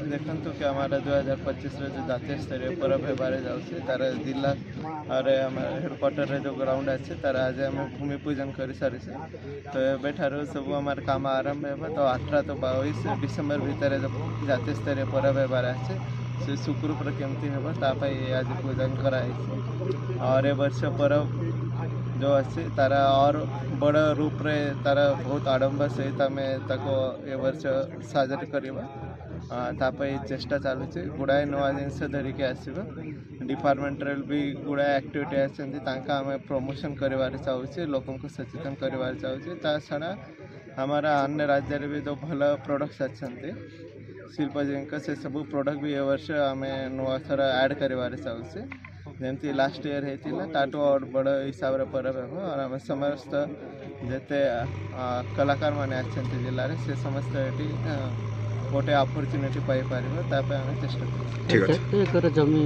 देखु कि हमारा 2025 जो जातीय स्तरीय पर्व होबार जाऊँगी तार जिला और हेडक्वार्टर जो ग्राउंड अच्छे तार आज आम भूमि पूजन कर सारी तो एवं सब आम कम आरंभ होगा तो 18 तो 22 डिसेम्बर भितर जो जातीय स्तरीय पर्व होबार अच्छे से सुखरूप केमती हम तापाई आज पूजन कराई और ए वर्ष पर्व जो अच्छे तार और बड़ रूप रे तार बहुत आडंबर सहित आम ए वर्ष साजर करवा तापाई चेष्टा चलुचे गुड़ाए नुआ जिनस धरिकी आसवा डिपार्टमेंट भी गुड़ाए एक्टिविटी आम प्रमोशन कर चाहूँचे लोक सचेतन कर चाहूँचे ता छड़ा हमारा अन्य राज्य भी जो भल प्रोडक्ट्स अच्छा शिल्पजी से सब प्रोडक्ट भी ए वर्ष आम नुआ थर ऐड कर चाहूँचे जमती लास्ट ईयर होता और बड़ हिसाब से पर्व हो और आम समस्त जिते कलाकार मैंने अच्छा जिले में से समस्त ये गोटे अपॉर्चुनिटी पाई पार चेष्टा जमी